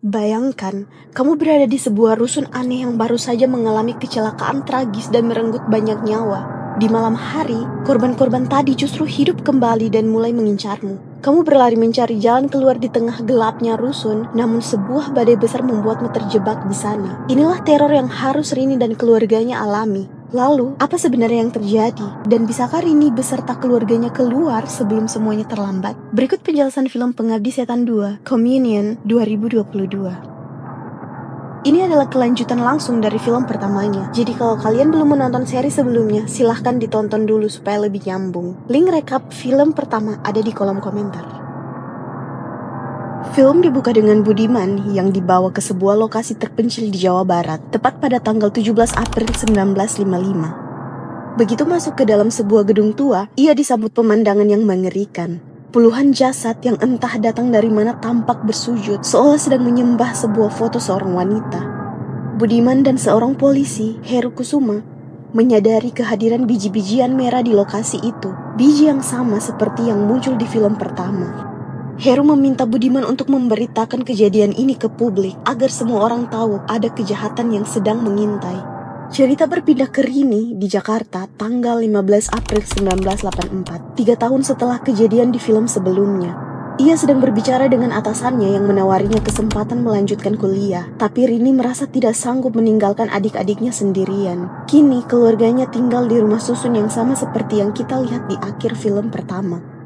Bayangkan, kamu berada di sebuah rusun aneh yang baru saja mengalami kecelakaan tragis dan merenggut banyak nyawa. Di malam hari, korban-korban tadi justru hidup kembali dan mulai mengincarmu. Kamu berlari mencari jalan keluar di tengah gelapnya rusun, namun sebuah badai besar membuatmu terjebak di sana. Inilah teror yang harus Rini dan keluarganya alami. Lalu, apa sebenarnya yang terjadi? Dan bisakah Rini beserta keluarganya keluar sebelum semuanya terlambat? Berikut penjelasan film Pengabdi Setan 2, Communion 2022. Ini adalah kelanjutan langsung dari film pertamanya. Jadi kalau kalian belum menonton seri sebelumnya, silahkan ditonton dulu supaya lebih nyambung. Link rekap film pertama ada di kolom komentar. Film dibuka dengan Budiman yang dibawa ke sebuah lokasi terpencil di Jawa Barat, tepat pada tanggal 17 April 1955. Begitu masuk ke dalam sebuah gedung tua, ia disambut pemandangan yang mengerikan. Puluhan jasad yang entah datang dari mana tampak bersujud, seolah sedang menyembah sebuah foto seorang wanita. Budiman dan seorang polisi, Heru Kusuma, menyadari kehadiran biji-bijian merah di lokasi itu, biji yang sama seperti yang muncul di film pertama. Heru meminta Budiman untuk memberitakan kejadian ini ke publik agar semua orang tahu ada kejahatan yang sedang mengintai. Cerita berpindah ke Rini di Jakarta tanggal 15 April 1984, 3 tahun setelah kejadian di film sebelumnya. Ia sedang berbicara dengan atasannya yang menawarinya kesempatan melanjutkan kuliah, tapi Rini merasa tidak sanggup meninggalkan adik-adiknya sendirian. Kini keluarganya tinggal di rumah susun yang sama seperti yang kita lihat di akhir film pertama.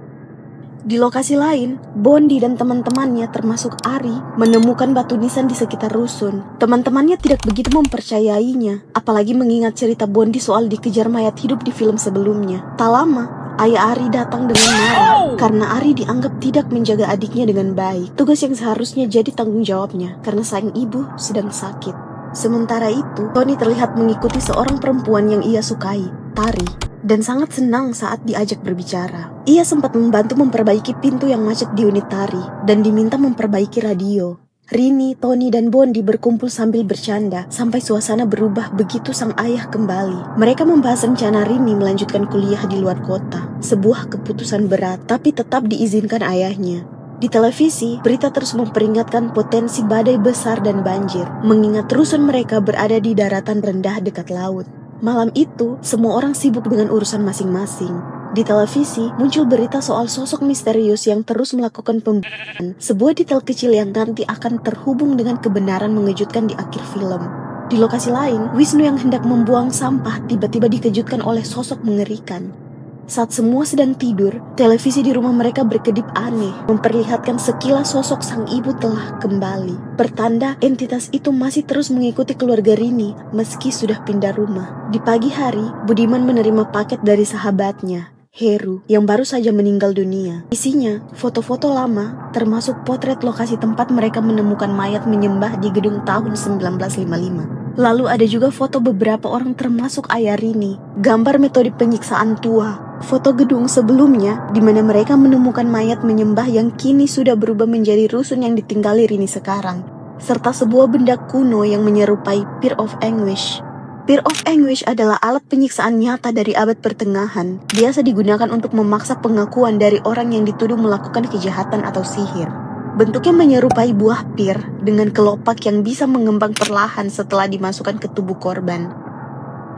Di lokasi lain, Bondi dan teman-temannya termasuk Ari menemukan batu nisan di sekitar rusun. Teman-temannya tidak begitu mempercayainya, apalagi mengingat cerita Bondi soal dikejar mayat hidup di film sebelumnya. Tak lama, ayah Ari datang dengan marah karena Ari dianggap tidak menjaga adiknya dengan baik. Tugas yang seharusnya jadi tanggung jawabnya karena sang ibu sedang sakit. Sementara itu, Tony terlihat mengikuti seorang perempuan yang ia sukai, Tari, dan sangat senang saat diajak berbicara. Ia sempat membantu memperbaiki pintu yang macet di unit Tari dan diminta memperbaiki radio. Rini, Tony, dan Bondi berkumpul sambil bercanda sampai suasana berubah begitu sang ayah kembali. Mereka membahas rencana Rini melanjutkan kuliah di luar kota. Sebuah keputusan berat, tapi tetap diizinkan ayahnya. Di televisi, berita terus memperingatkan potensi badai besar dan banjir, mengingat rusun mereka berada di daratan rendah dekat laut. Malam itu, semua orang sibuk dengan urusan masing-masing. Di televisi, muncul berita soal sosok misterius yang terus melakukan pembunuhan, sebuah detail kecil yang nanti akan terhubung dengan kebenaran mengejutkan di akhir film. Di lokasi lain, Wisnu yang hendak membuang sampah tiba-tiba dikejutkan oleh sosok mengerikan. Saat semua sedang tidur, televisi di rumah mereka berkedip aneh, memperlihatkan sekilas sosok sang ibu telah kembali. Pertanda entitas itu masih terus mengikuti keluarga Rini meski sudah pindah rumah. Di pagi hari, Budiman menerima paket dari sahabatnya, Heru, yang baru saja meninggal dunia. Isinya, foto-foto lama, termasuk potret lokasi tempat mereka menemukan mayat menyembah di gedung tahun 1955. Lalu ada juga foto beberapa orang termasuk ayah Rini, gambar metode penyiksaan tua, foto gedung sebelumnya di mana mereka menemukan mayat menyembah yang kini sudah berubah menjadi rusun yang ditinggali Rini sekarang, serta sebuah benda kuno yang menyerupai Spear of Anguish. Spear of Anguish adalah alat penyiksaan nyata dari abad pertengahan, biasa digunakan untuk memaksa pengakuan dari orang yang dituduh melakukan kejahatan atau sihir. Bentuknya menyerupai buah pir dengan kelopak yang bisa mengembang perlahan setelah dimasukkan ke tubuh korban.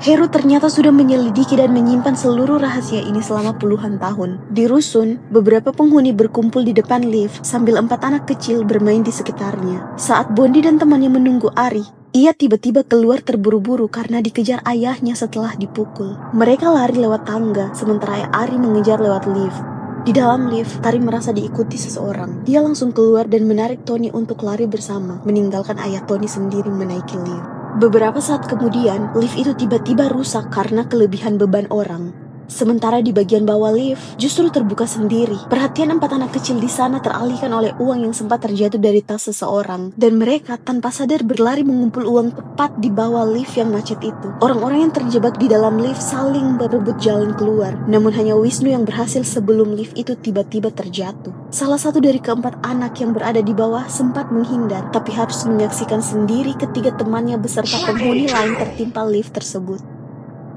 Heru ternyata sudah menyelidiki dan menyimpan seluruh rahasia ini selama puluhan tahun. Di rusun, beberapa penghuni berkumpul di depan lift sambil 4 anak kecil bermain di sekitarnya. Saat Bondi dan temannya menunggu Ari, ia tiba-tiba keluar terburu-buru karena dikejar ayahnya setelah dipukul. Mereka lari lewat tangga, sementara Ari mengejar lewat lift. Di dalam lift, Tari merasa diikuti seseorang. Dia langsung keluar dan menarik Tony untuk lari bersama, meninggalkan ayah Tony sendiri menaiki lift. Beberapa saat kemudian, lift itu tiba-tiba rusak karena kelebihan beban orang. Sementara di bagian bawah lift justru terbuka sendiri. Perhatian 4 anak kecil di sana teralihkan oleh uang yang sempat terjatuh dari tas seseorang, dan mereka tanpa sadar berlari mengumpul uang tepat di bawah lift yang macet itu. Orang-orang yang terjebak di dalam lift saling berebut jalan keluar, namun hanya Wisnu yang berhasil sebelum lift itu tiba-tiba terjatuh. Salah satu dari keempat anak yang berada di bawah sempat menghindar, tapi harus menyaksikan sendiri ketiga temannya beserta penghuni lain tertimpa lift tersebut.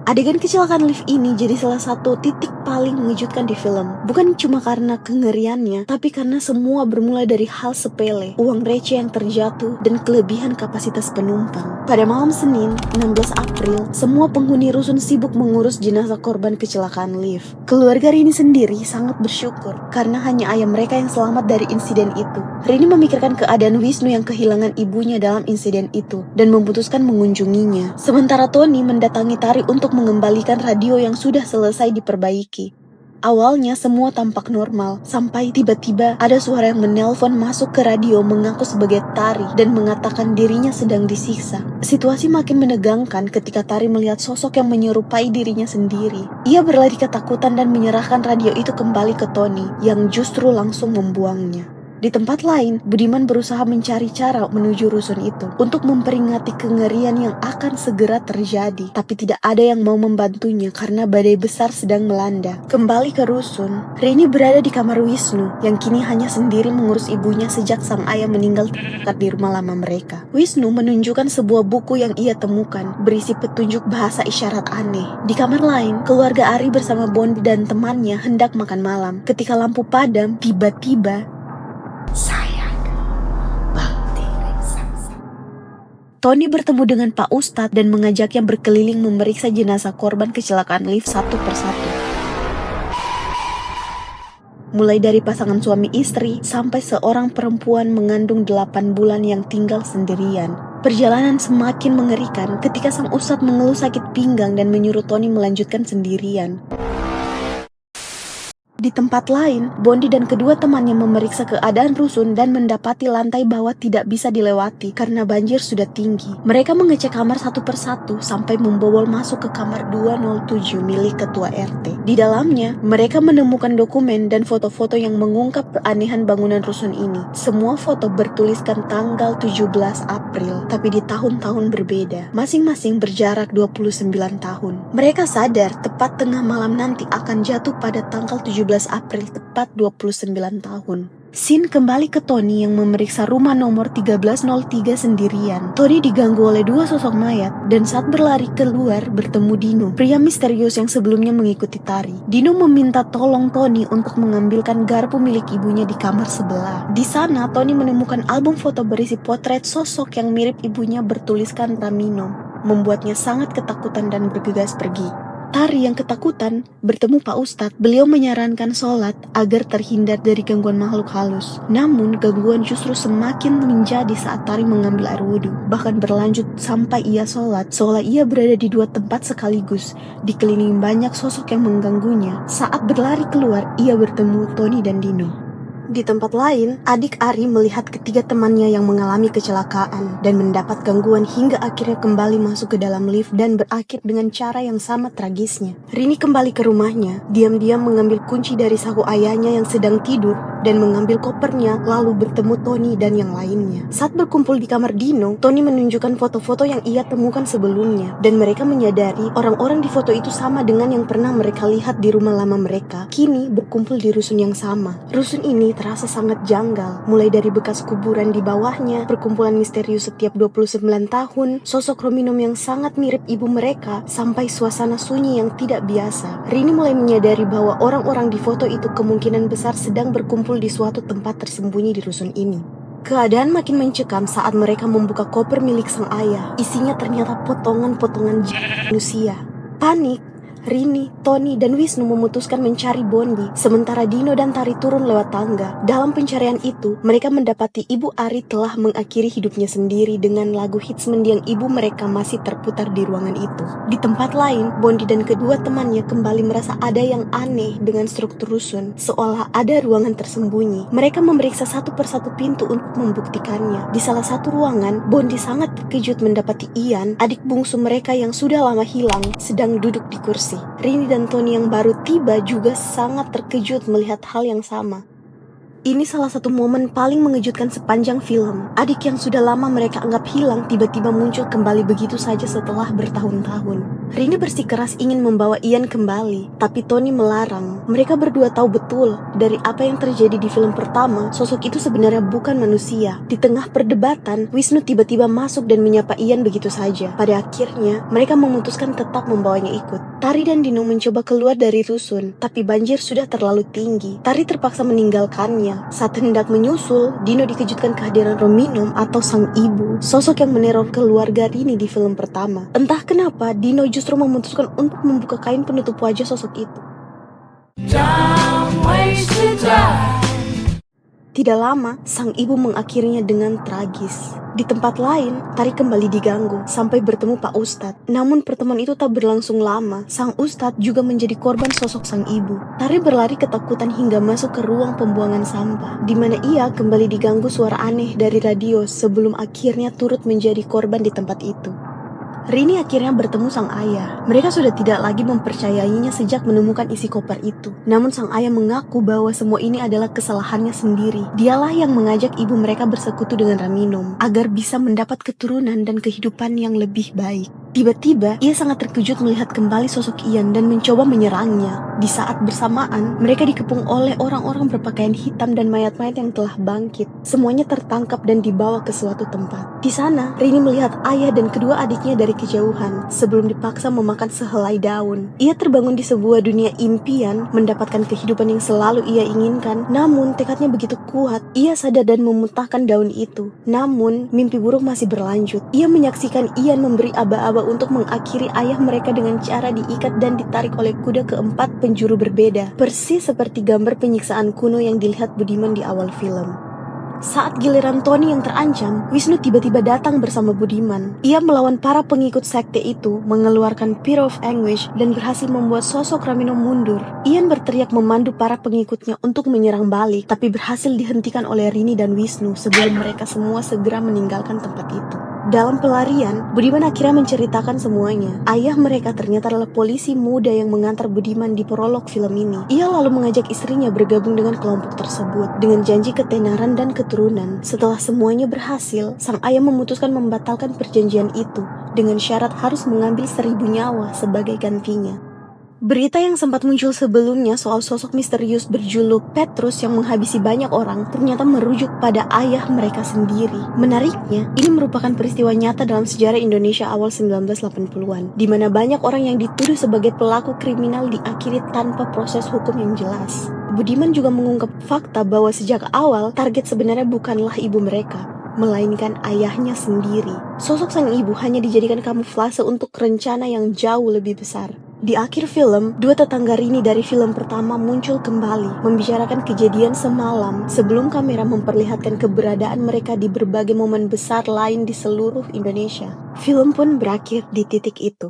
Adegan kecelakaan lift ini jadi salah satu titik paling mengejutkan di film. Bukan cuma karena kengeriannya, tapi karena semua bermula dari hal sepele, uang receh yang terjatuh, dan kelebihan kapasitas penumpang. Pada malam Senin, 16 April, semua penghuni rusun sibuk mengurus jenazah korban kecelakaan lift. Keluarga Rini sendiri sangat bersyukur, karena hanya ayah mereka yang selamat dari insiden itu. Rini memikirkan keadaan Wisnu yang kehilangan ibunya dalam insiden itu, dan memutuskan mengunjunginya. Sementara Tony mendatangi Tari untuk mengembalikan radio yang sudah selesai diperbaiki. Awalnya semua tampak normal, sampai tiba-tiba ada suara yang menelpon masuk ke radio mengaku sebagai Tari dan mengatakan dirinya sedang disiksa. Situasi makin menegangkan ketika Tari melihat sosok yang menyerupai dirinya sendiri. Ia berlari ketakutan dan menyerahkan radio itu kembali ke Tony, yang justru langsung membuangnya. Di tempat lain, Budiman berusaha mencari cara menuju rusun itu untuk memperingati kengerian yang akan segera terjadi. Tapi tidak ada yang mau membantunya karena badai besar sedang melanda. Kembali ke rusun, Rini berada di kamar Wisnu yang kini hanya sendiri mengurus ibunya sejak sang ayah meninggal di rumah lama mereka. Wisnu menunjukkan sebuah buku yang ia temukan berisi petunjuk bahasa isyarat aneh. Di kamar lain, keluarga Ari bersama Bondi dan temannya hendak makan malam. Ketika lampu padam, tiba-tiba Tony bertemu dengan Pak Ustadz dan mengajaknya berkeliling memeriksa jenazah korban kecelakaan lift satu persatu. Mulai dari pasangan suami istri sampai seorang perempuan mengandung 8 bulan yang tinggal sendirian. Perjalanan semakin mengerikan ketika sang Ustadz mengeluh sakit pinggang dan menyuruh Tony melanjutkan sendirian. Di tempat lain, Bondi dan kedua temannya memeriksa keadaan rusun dan mendapati lantai bawah tidak bisa dilewati karena banjir sudah tinggi. Mereka mengecek kamar satu persatu sampai membobol masuk ke kamar 207 milik ketua RT. Di dalamnya, mereka menemukan dokumen dan foto-foto yang mengungkap keanehan bangunan rusun ini. Semua foto bertuliskan tanggal 17 April, tapi di tahun-tahun berbeda. Masing-masing berjarak 29 tahun. Mereka sadar tepat tengah malam nanti akan jatuh pada tanggal 17 April tepat 29 tahun. Scene kembali ke Tony yang memeriksa rumah nomor 1303 sendirian. Tony diganggu oleh dua sosok mayat dan saat berlari keluar bertemu Dino, pria misterius yang sebelumnya mengikuti Tari. Dino meminta tolong Tony untuk mengambilkan garpu milik ibunya di kamar sebelah. Di sana Tony menemukan album foto berisi potret sosok yang mirip ibunya bertuliskan Ramino, membuatnya sangat ketakutan dan bergegas pergi. Tari yang ketakutan bertemu Pak Ustadz. Beliau menyarankan sholat agar terhindar dari gangguan makhluk halus. Namun gangguan justru semakin menjadi saat Tari mengambil air wudhu. Bahkan berlanjut sampai ia sholat, seolah ia berada di dua tempat sekaligus, dikelilingi banyak sosok yang mengganggunya. Saat berlari keluar, ia bertemu Tony dan Dino. Di tempat lain, adik Ari melihat ketiga temannya yang mengalami kecelakaan dan mendapat gangguan hingga akhirnya kembali masuk ke dalam lift dan berakhir dengan cara yang sama tragisnya. Rini kembali ke rumahnya, diam-diam mengambil kunci dari saku ayahnya yang sedang tidur dan mengambil kopernya lalu bertemu Tony dan yang lainnya. Saat berkumpul di kamar Dino, Tony menunjukkan foto-foto yang ia temukan sebelumnya dan mereka menyadari orang-orang di foto itu sama dengan yang pernah mereka lihat di rumah lama mereka, kini berkumpul di rusun yang sama. Rusun ini terasa sangat janggal, mulai dari bekas kuburan di bawahnya, perkumpulan misterius setiap 29 tahun, sosok Rominum yang sangat mirip ibu mereka, sampai suasana sunyi yang tidak biasa. Rini mulai menyadari bahwa orang-orang di foto itu kemungkinan besar sedang berkumpul di suatu tempat tersembunyi di rusun ini. Keadaan makin mencekam saat mereka membuka koper milik sang ayah. Isinya ternyata potongan-potongan manusia. Panik, Rini, Tony, dan Wisnu memutuskan mencari Bondi, sementara Dino dan Tari turun lewat tangga. Dalam pencarian itu, mereka mendapati ibu Ari telah mengakhiri hidupnya sendiri dengan lagu hits mendiang ibu mereka masih terputar di ruangan itu. Di tempat lain, Bondi dan kedua temannya kembali merasa ada yang aneh dengan struktur rusun, seolah ada ruangan tersembunyi. Mereka memeriksa satu persatu pintu untuk membuktikannya. Di salah satu ruangan, Bondi sangat terkejut mendapati Ian, adik bungsu mereka yang sudah lama hilang, sedang duduk di kursi. Rini dan Tony yang baru tiba juga sangat terkejut melihat hal yang sama. Ini salah satu momen paling mengejutkan sepanjang film. Adik yang sudah lama mereka anggap hilang tiba-tiba muncul kembali begitu saja setelah bertahun-tahun. Rini bersikeras ingin membawa Ian kembali, tapi Tony melarang. Mereka berdua tahu betul dari apa yang terjadi di film pertama, sosok itu sebenarnya bukan manusia. Di tengah perdebatan, Wisnu tiba-tiba masuk dan menyapa Ian begitu saja. Pada akhirnya, mereka memutuskan tetap membawanya ikut. Tari dan Dino mencoba keluar dari rusun, tapi banjir sudah terlalu tinggi. Tari terpaksa meninggalkannya. Saat hendak menyusul, Dino dikejutkan kehadiran Rominum atau sang ibu, sosok yang meneror keluarga Rini di film pertama. Entah kenapa, Dino justru memutuskan untuk membuka kain penutup wajah sosok itu. Tidak lama, sang ibu mengakhirinya dengan tragis. Di tempat lain, Tari kembali diganggu sampai bertemu Pak Ustadz. Namun pertemuan itu tak berlangsung lama. Sang Ustadz juga menjadi korban sosok sang ibu. Tari berlari ketakutan hingga masuk ke ruang pembuangan sampah, di mana ia kembali diganggu suara aneh dari radio sebelum akhirnya turut menjadi korban di tempat itu. Rini akhirnya bertemu sang ayah. Mereka sudah tidak lagi mempercayainya sejak menemukan isi koper itu. Namun sang ayah mengaku bahwa semua ini adalah kesalahannya sendiri. Dialah yang mengajak ibu mereka bersekutu dengan Raminum agar bisa mendapat keturunan dan kehidupan yang lebih baik. Tiba-tiba, ia sangat terkejut melihat kembali sosok Ian dan mencoba menyerangnya. Di saat bersamaan, mereka dikepung oleh orang-orang berpakaian hitam dan mayat-mayat yang telah bangkit. Semuanya tertangkap dan dibawa ke suatu tempat. Di sana, Rini melihat ayah dan kedua adiknya dari kejauhan sebelum dipaksa memakan sehelai daun. Ia terbangun di sebuah dunia impian, mendapatkan kehidupan yang selalu ia inginkan. Namun, tekadnya begitu kuat, ia sadar dan memuntahkan daun itu. Namun, mimpi buruk masih berlanjut. Ia menyaksikan Ian memberi aba-aba untuk mengakhiri ayah mereka dengan cara diikat dan ditarik oleh kuda ke 4 penjuru berbeda, persis seperti gambar penyiksaan kuno yang dilihat Budiman di awal film. Saat giliran Tony yang terancam, Wisnu tiba-tiba datang bersama Budiman. Ia melawan para pengikut sekte itu, mengeluarkan Peer of Anguish dan berhasil membuat sosok Raminum mundur. Ian berteriak memandu para pengikutnya untuk menyerang balik, tapi berhasil dihentikan oleh Rini dan Wisnu sebelum mereka semua segera meninggalkan tempat itu. Dalam pelarian, Budiman akhirnya menceritakan semuanya. Ayah mereka ternyata adalah polisi muda yang mengantar Budiman di prolog film ini. Ia lalu mengajak istrinya bergabung dengan kelompok tersebut dengan janji ketenaran dan keturunan. Setelah semuanya berhasil, sang ayah memutuskan membatalkan perjanjian itu dengan syarat harus mengambil 1000 nyawa sebagai gantinya. Berita yang sempat muncul sebelumnya soal sosok misterius berjuluk Petrus yang menghabisi banyak orang ternyata merujuk pada ayah mereka sendiri. Menariknya, ini merupakan peristiwa nyata dalam sejarah Indonesia awal 1980-an, di mana banyak orang yang dituduh sebagai pelaku kriminal diakhiri tanpa proses hukum yang jelas. Budiman juga mengungkap fakta bahwa sejak awal target sebenarnya bukanlah ibu mereka, melainkan ayahnya sendiri. Sosok sang ibu hanya dijadikan kamuflase untuk rencana yang jauh lebih besar. Di akhir film, dua tetangga Rini dari film pertama muncul kembali, membicarakan kejadian semalam sebelum kamera memperlihatkan keberadaan mereka di berbagai momen besar lain di seluruh Indonesia. Film pun berakhir di titik itu.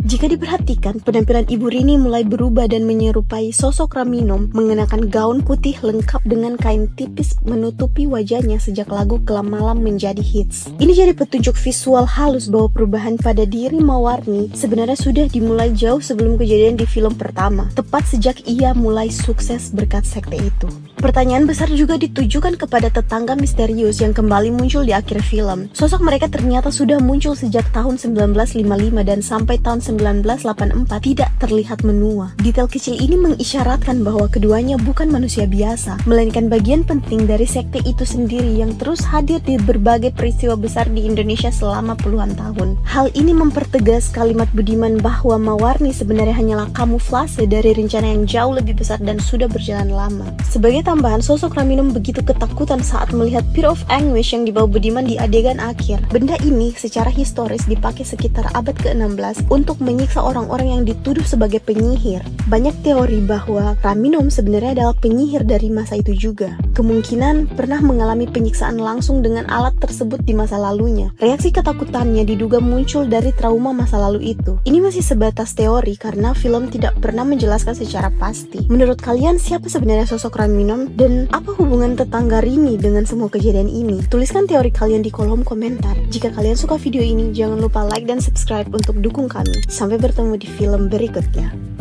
Jika diperhatikan, penampilan Ibu Rini mulai berubah dan menyerupai sosok Raminum mengenakan gaun putih lengkap dengan kain tipis menutupi wajahnya sejak lagu Kelam Malam menjadi hits. Ini jadi petunjuk visual halus bahwa perubahan pada diri Mawarni sebenarnya sudah dimulai jauh sebelum kejadian di film pertama, tepat sejak ia mulai sukses berkat sekte itu. Pertanyaan besar juga ditujukan kepada tetangga misterius yang kembali muncul di akhir film. Sosok mereka ternyata sudah muncul sejak tahun 1955 dan sampai tahun 1984 tidak terlihat menua. Detail kecil ini mengisyaratkan bahwa keduanya bukan manusia biasa, melainkan bagian penting dari sekte itu sendiri yang terus hadir di berbagai peristiwa besar di Indonesia selama puluhan tahun. Hal ini mempertegas kalimat Budiman bahwa Mawarni sebenarnya hanyalah kamuflase dari rencana yang jauh lebih besar dan sudah berjalan lama. Sebagai tambahan, sosok Raminum begitu ketakutan saat melihat Peer of Anguish yang dibawa Budiman di adegan akhir. Benda ini secara historis dipakai sekitar abad ke-16 untuk menyiksa orang-orang yang dituduh sebagai penyihir. Banyak teori bahwa Raminum sebenarnya adalah penyihir dari masa itu juga. Kemungkinan pernah mengalami penyiksaan langsung dengan alat tersebut di masa lalunya. Reaksi ketakutannya diduga muncul dari trauma masa lalu itu. Ini masih sebatas teori karena film tidak pernah menjelaskan secara pasti. Menurut kalian, siapa sebenarnya sosok Raminum dan apa hubungan tetangga Rini dengan semua kejadian ini? Tuliskan teori kalian di kolom komentar. Jika kalian suka video ini, jangan lupa like dan subscribe untuk dukung kami. Sampai bertemu di film berikutnya.